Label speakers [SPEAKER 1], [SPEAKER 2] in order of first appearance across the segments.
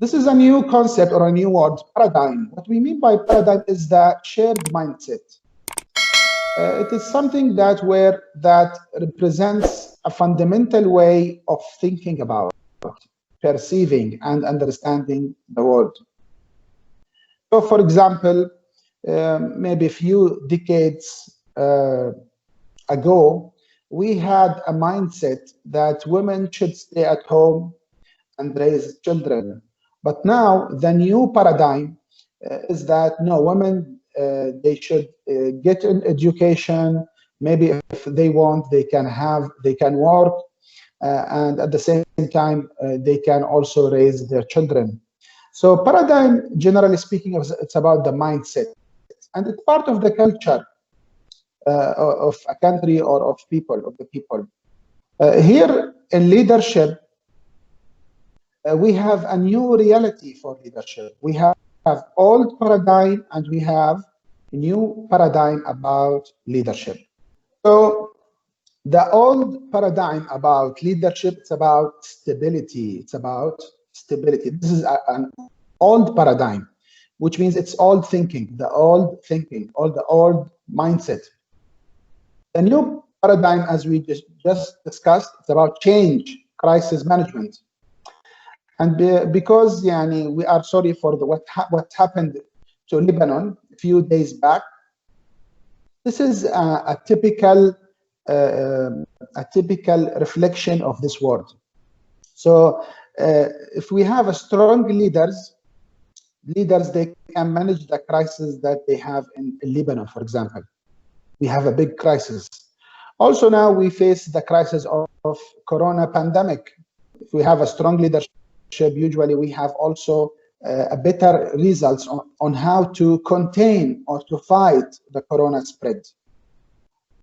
[SPEAKER 1] This is a new concept or a new word, paradigm. What we mean by paradigm is the shared mindset. It is something that represents a fundamental way of thinking about, perceiving, and understanding the world. So, for example, maybe a few decades ago, we had a mindset that women should stay at home and raise children. But now the new paradigm is that no, women they should get an education. Maybe if they want, they can work, and at the same time they can also raise their children. So paradigm, generally speaking, it's about the mindset, and it's part of the culture of a country or of people, of the people. Here in leadership, we have a new reality for leadership. We have old paradigm and we have a new paradigm about leadership. So the old paradigm about leadership, it's about stability. It's about stability. This is an old paradigm, which means it's old thinking, all the old mindset. The new paradigm, as we just discussed, it's about change, crisis management. And because we are sorry for what happened to Lebanon a few days back, this is a typical reflection of this world. So if we have a strong leaders they can manage the crisis that they have in Lebanon, for example. We have a big crisis. Also now we face the crisis of corona pandemic. If we have a strong leadership, usually we have also a better results on how to contain or to fight the corona spread.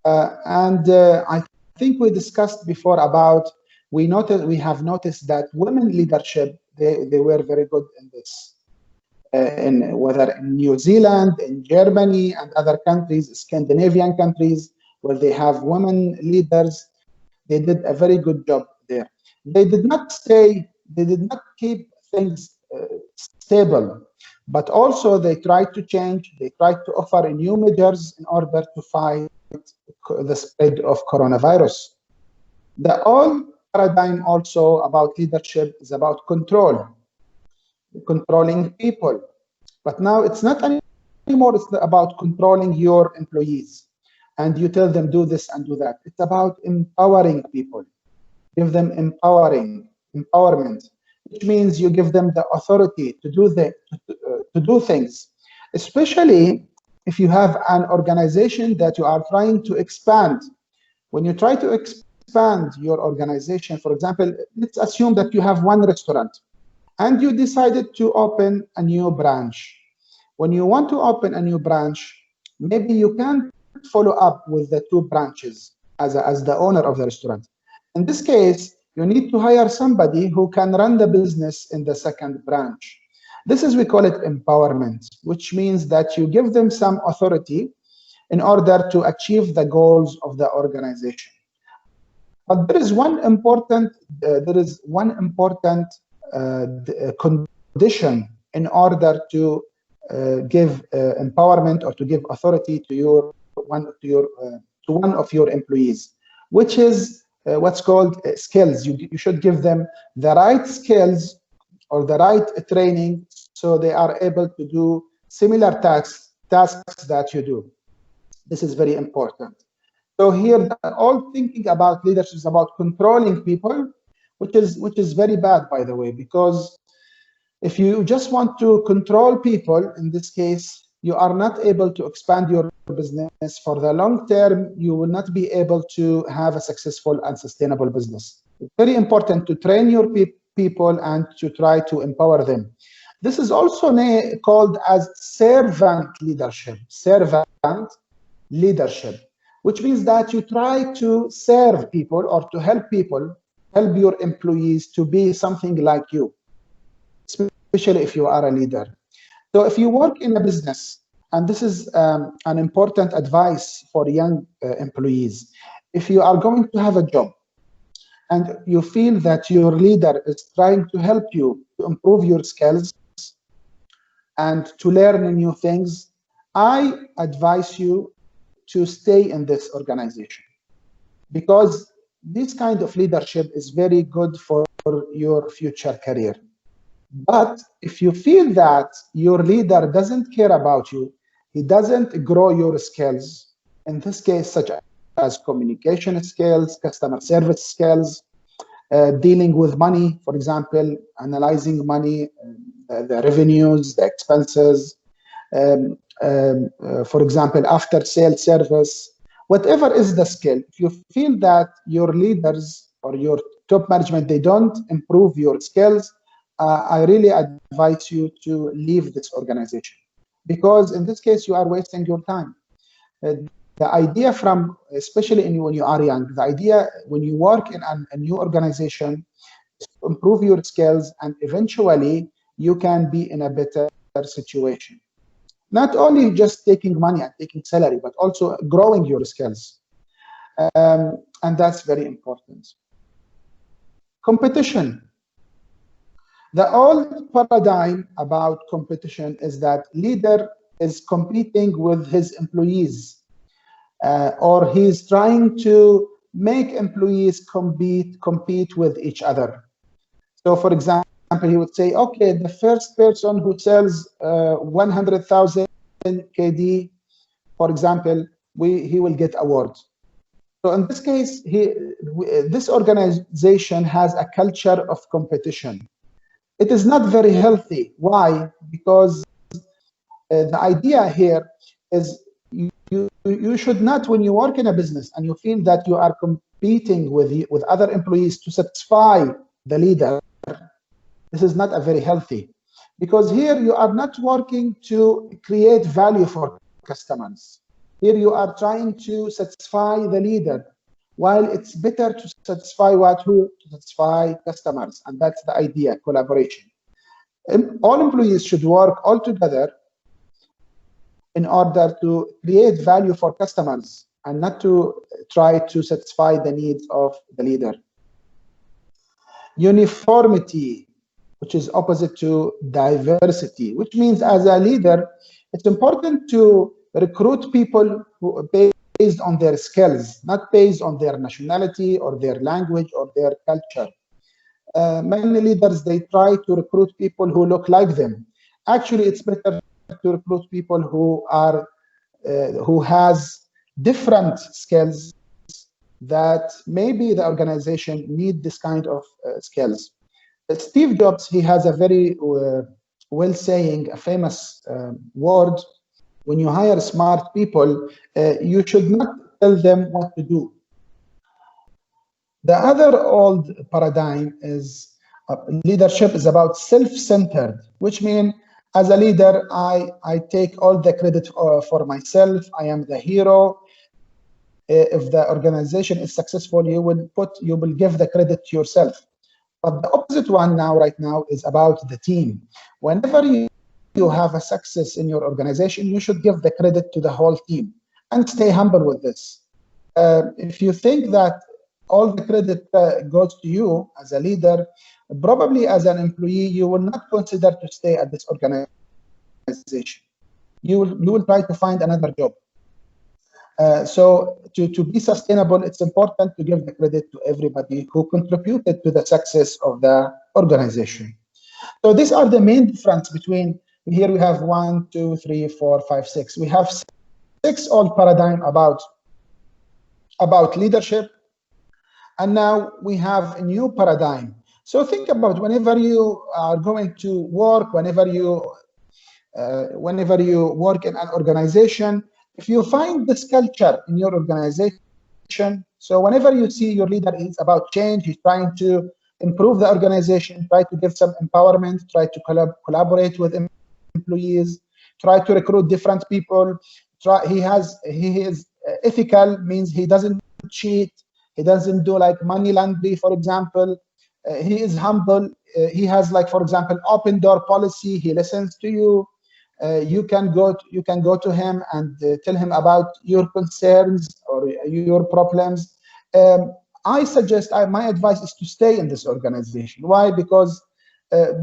[SPEAKER 1] I think we discussed before about we have noticed that women leadership they were very good in this. In whether in New Zealand, in Germany, and other countries, Scandinavian countries, where they have women leaders, they did a very good job there. They did not keep things stable, but also they tried to change. They tried to offer new measures in order to fight the spread of coronavirus. The old paradigm also about leadership is about controlling people. But now it's not anymore, it's about controlling your employees. And you tell them do this and do that. It's about empowering people. Give them empowerment, which means you give them the authority to do things. Especially if you have an organization that you are trying to expand. When you try to expand your organization, for example, let's assume that you have one restaurant and you decided to open a new branch. When you want to open a new branch, maybe you can't follow up with the two branches as the owner of the restaurant. In this case, you need to hire somebody who can run the business in the second branch. This is, we call it empowerment, which means that you give them some authority in order to achieve the goals of the organization. But there is one important condition in order to give empowerment or to give authority to one of your employees, which is what's called skills. You should give them the right skills or the right training so they are able to do similar tasks that you do. This is very important. So here, all thinking about leadership is about controlling people, which is very bad, by the way, because if you just want to control people, in this case, you are not able to expand your business for the long term. You will not be able to have a successful and sustainable business. It's very important to train your people and to try to empower them. This is also called as servant leadership, which means that you try to serve people or to help people, help your employees to be something like you, especially if you are a leader. So if you work in a business, and this is an important advice for young employees, if you are going to have a job and you feel that your leader is trying to help you to improve your skills and to learn new things, I advise you to stay in this organization, because this kind of leadership is very good for your future career. But if you feel that your leader doesn't care about you, he doesn't grow your skills, in this case, such as communication skills, customer service skills, dealing with money, for example, analyzing money, the revenues, the expenses, for example, after sales service, whatever is the skill, if you feel that your leaders or your top management, they don't improve your skills, I really advise you to leave this organization, because in this case, you are wasting your time. The idea from, especially when you are young, the idea when you work in a new organization, improve your skills, and eventually you can be in a better situation. Not only just taking money and taking salary, but also growing your skills. And that's very important. Competition. The old paradigm about competition is that leader is competing with his employees, or he's trying to make employees compete with each other. So, for example, he would say, okay, the first person who sells 100,000 KD, for example, he will get awards. So in this case, this organization has a culture of competition. It is not very healthy. Why? Because the idea here is you should not, when you work in a business and you feel that you are competing with other employees to satisfy the leader, this is not a very healthy, because here you are not working to create value for customers. Here you are trying to satisfy the leader, while it's better to satisfy to satisfy customers, and that's the idea, collaboration. All employees should work all together in order to create value for customers and not to try to satisfy the needs of the leader. Uniformity, which is opposite to diversity, which means as a leader, it's important to recruit people who based on their skills, not based on their nationality or their language or their culture. Many leaders, they try to recruit people who look like them. Actually, it's better to recruit people who has different skills, that maybe the organization need this kind of skills. Steve Jobs, he has a very well saying, a famous word: when you hire smart people, you should not tell them what to do. The other old paradigm is leadership is about self-centered, which means as a leader, I take all the credit for myself. I am the hero. If the organization is successful, you will give the credit to yourself. But the opposite one right now is about the team. Whenever you have a success in your organization, you should give the credit to the whole team and stay humble with this. If you think that all the credit goes to you as a leader, probably as an employee, you will not consider to stay at this organization. You will try to find another job. So to be sustainable, it's important to give the credit to everybody who contributed to the success of the organization. So these are the main difference between, here we have 1, 2, 3, 4, 5, 6. We have 6 old paradigm about leadership, and now we have a new paradigm. So think about whenever you are going to work, whenever you work in an organization, if you find this culture in your organization, so whenever you see your leader is about change, he's trying to improve the organization, try to give some empowerment, try to collaborate with employees, try to recruit different people, he is ethical, means he doesn't cheat, he doesn't do like money laundering, for example. He is humble. He has, like, for example, open door policy. He listens to you. You can go to him and tell him about your concerns or your problems. I suggest, my advice is to stay in this organization. Why? Because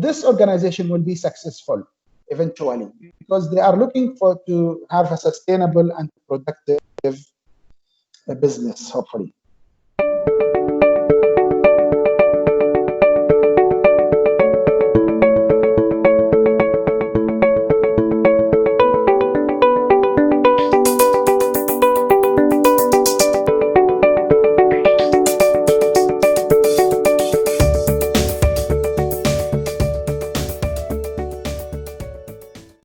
[SPEAKER 1] this organization will be successful eventually, because they are looking for to have a sustainable and productive business, hopefully.